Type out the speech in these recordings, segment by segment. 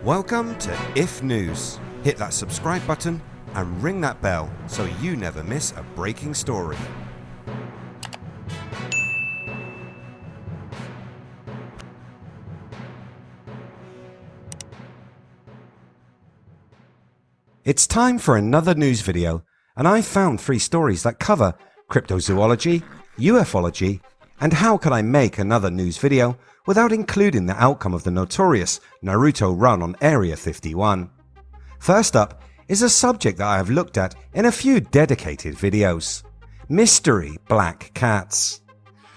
Welcome to If News. Hit that subscribe button and ring that bell so you never miss a breaking story. It's time for another news video, and I found 3 stories that cover cryptozoology, ufology, and how could I make another news video without including the outcome of the notorious Naruto run on Area 51. First up is a subject that I have looked at in a few dedicated videos: mystery black cats.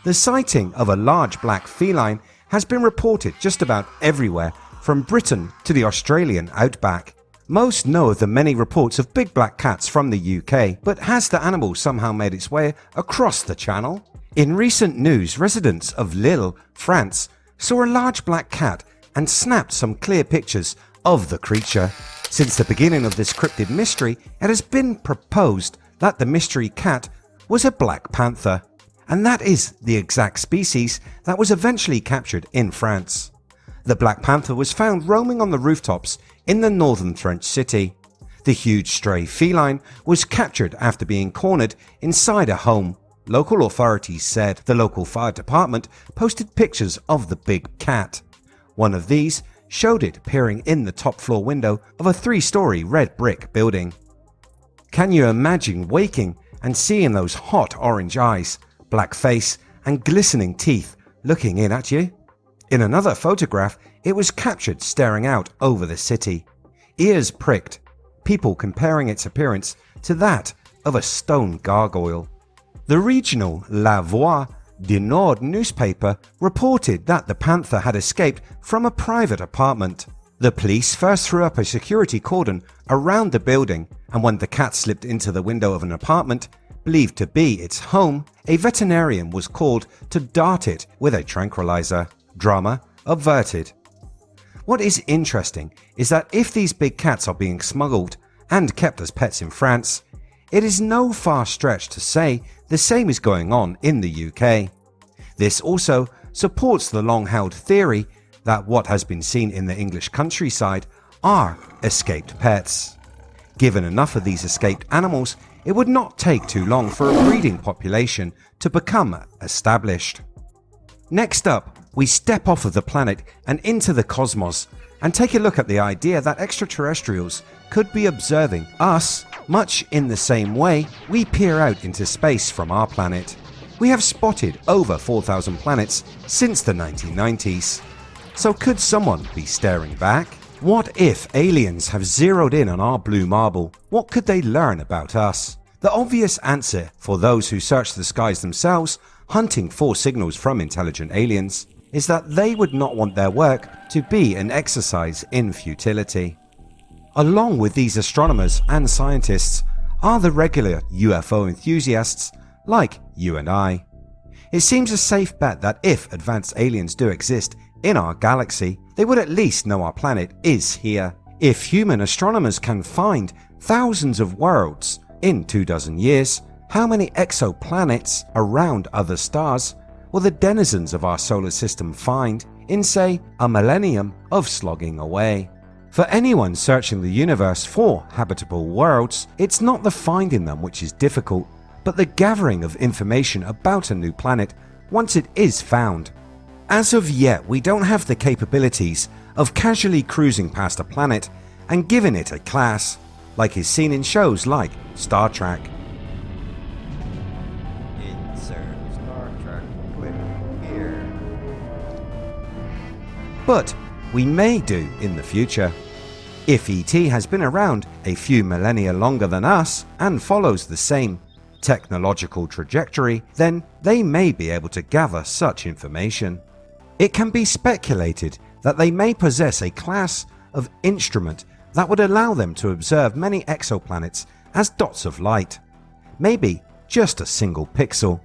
The sighting of a large black feline has been reported just about everywhere, from Britain to the Australian outback. Most know of the many reports of big black cats from the UK, but has the animal somehow made its way across the channel? In recent news, residents of Lille, France, saw a large black cat and snapped some clear pictures of the creature. Since the beginning of this cryptid mystery, it has been proposed that the mystery cat was a black panther, and that is the exact species that was eventually captured in France. The black panther was found roaming on the rooftops in the northern French city. The huge stray feline was captured after being cornered inside a home. Local authorities said the local fire department posted pictures of the big cat. One of these showed it peering in the top floor window of a 3-story red brick building. Can you imagine waking and seeing those hot orange eyes, black face and glistening teeth looking in at you? In another photograph, it was captured staring out over the city, ears pricked, people comparing its appearance to that of a stone gargoyle. The regional La Voix du Nord newspaper reported that the panther had escaped from a private apartment. The police first threw up a security cordon around the building, and when the cat slipped into the window of an apartment believed to be its home, a veterinarian was called to dart it with a tranquilizer. Drama averted. What is interesting is that if these big cats are being smuggled and kept as pets in France, it is no far stretch to say the same is going on in the UK. This also supports the long-held theory that what has been seen in the English countryside are escaped pets. Given enough of these escaped animals, it would not take too long for a breeding population to become established. Next up, we step off of the planet and into the cosmos and take a look at the idea that extraterrestrials could be observing us much in the same way we peer out into space from our planet. We have spotted over 4,000 planets since the 1990s. So could someone be staring back? What if aliens have zeroed in on our blue marble? What could they learn about us? The obvious answer for those who search the skies themselves, hunting for signals from intelligent aliens, is that they would not want their work to be an exercise in futility. Along with these astronomers and scientists are the regular UFO enthusiasts like you and I. It seems a safe bet that if advanced aliens do exist in our galaxy, they would at least know our planet is here. If human astronomers can find thousands of worlds in 24 years, how many exoplanets around other stars will the denizens of our solar system find in, say, a millennium of slogging away? For anyone searching the universe for habitable worlds, it's not the finding them which is difficult, but the gathering of information about a new planet once it is found. As of yet, we don't have the capabilities of casually cruising past a planet and giving it a class, like is seen in shows like Star Trek. But we may do in the future. If ET has been around a few millennia longer than us and follows the same technological trajectory, then they may be able to gather such information. It can be speculated that they may possess a class of instrument that would allow them to observe many exoplanets as dots of light, maybe just a single pixel.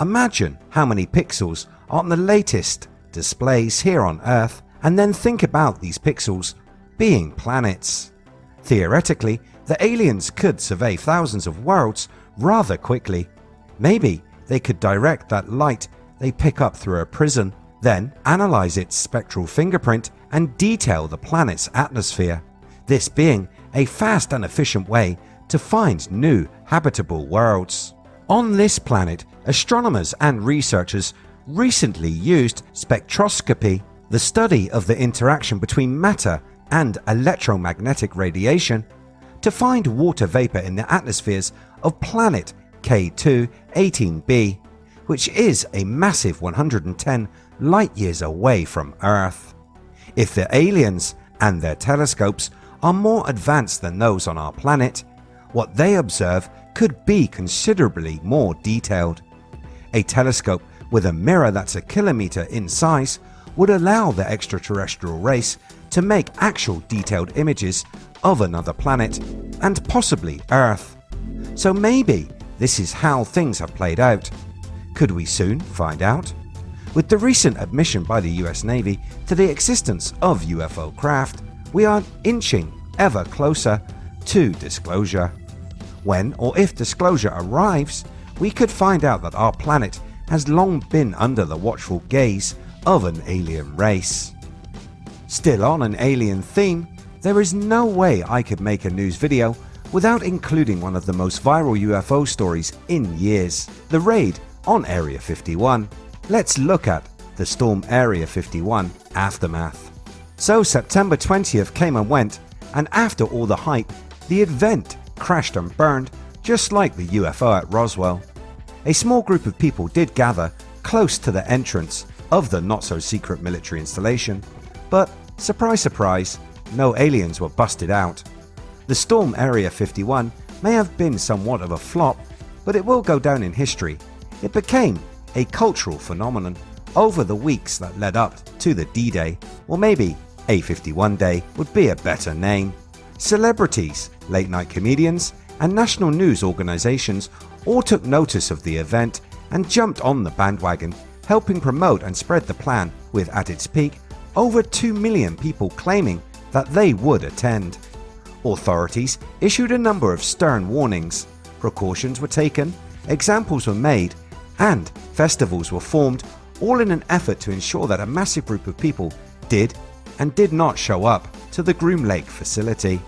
Imagine how many pixels are on the latest displays here on Earth, and then think about these pixels being planets. Theoretically, the aliens could survey thousands of worlds rather quickly. Maybe they could direct that light they pick up through a prism, then analyze its spectral fingerprint and detail the planet's atmosphere, this being a fast and efficient way to find new habitable worlds. On this planet, astronomers and researchers recently used spectroscopy, the study of the interaction between matter and electromagnetic radiation, to find water vapor in the atmospheres of planet K2-18b, which is a massive 110 light-years away from Earth. If the aliens and their telescopes are more advanced than those on our planet, what they observe could be considerably more detailed. A telescope with a mirror that's a kilometer in size would allow the extraterrestrial race to make actual detailed images of another planet and possibly Earth. So maybe this is how things have played out. Could we soon find out? With the recent admission by the US Navy to the existence of UFO craft, we are inching ever closer to disclosure. When or if disclosure arrives, we could find out that our planet has long been under the watchful gaze of an alien race. Still on an alien theme, there is no way I could make a news video without including one of the most viral UFO stories in years, the raid on Area 51. Let's look at the Storm Area 51 aftermath. So September 20th came and went, and after all the hype, the event crashed and burned just like the UFO at Roswell. A small group of people did gather close to the entrance of the not-so-secret military installation, but surprise surprise, no aliens were busted out. The Storm Area 51 may have been somewhat of a flop, but it will go down in history. It became a cultural phenomenon over the weeks that led up to the D-Day, or maybe A51 Day would be a better name. Celebrities, late-night comedians, and national news organizations all took notice of the event and jumped on the bandwagon, helping promote and spread the plan, with at its peak over 2 million people claiming that they would attend. Authorities issued a number of stern warnings, precautions were taken, examples were made, and festivals were formed, all in an effort to ensure that a massive group of people did and did not show up to the Groom Lake facility.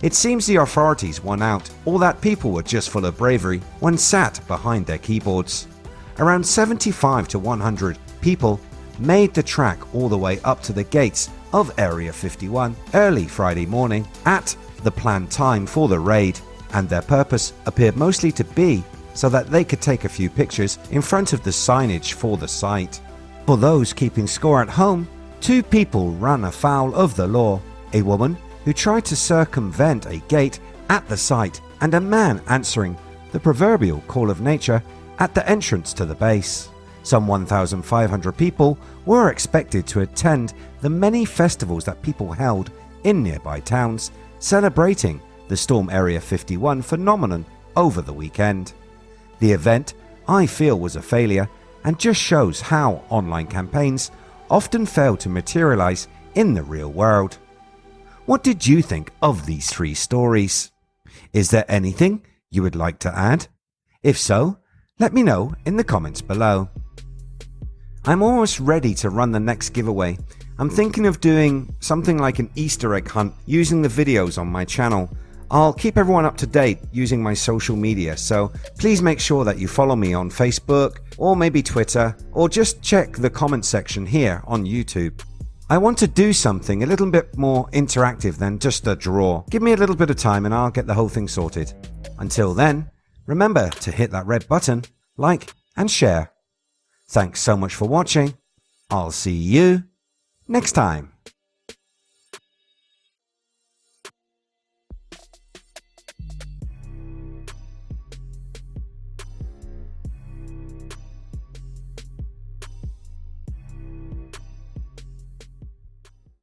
It seems the authorities won out, or that people were just full of bravery when sat behind their keyboards. Around 75 to 100 people made the track all the way up to the gates of Area 51 early Friday morning at the planned time for the raid, and their purpose appeared mostly to be so that they could take a few pictures in front of the signage for the site. For those keeping score at home, 2 people ran afoul of the law, a woman who tried to circumvent a gate at the site and a man answering the proverbial call of nature at the entrance to the base. Some 1,500 people were expected to attend the many festivals that people held in nearby towns celebrating the Storm Area 51 phenomenon over the weekend. The event, I feel, was a failure and just shows how online campaigns often fail to materialize in the real world. What did you think of these 3 stories? Is there anything you would like to add? If so, let me know in the comments below. I'm almost ready to run the next giveaway. I'm thinking of doing something like an Easter egg hunt using the videos on my channel. I'll keep everyone up to date using my social media, so please make sure that you follow me on Facebook or maybe Twitter, or just check the comment section here on YouTube. I want to do something a little bit more interactive than just a draw. Give me a little bit of time and I'll get the whole thing sorted. Until then, remember to hit that red button, like and share. Thanks so much for watching. I'll see you next time.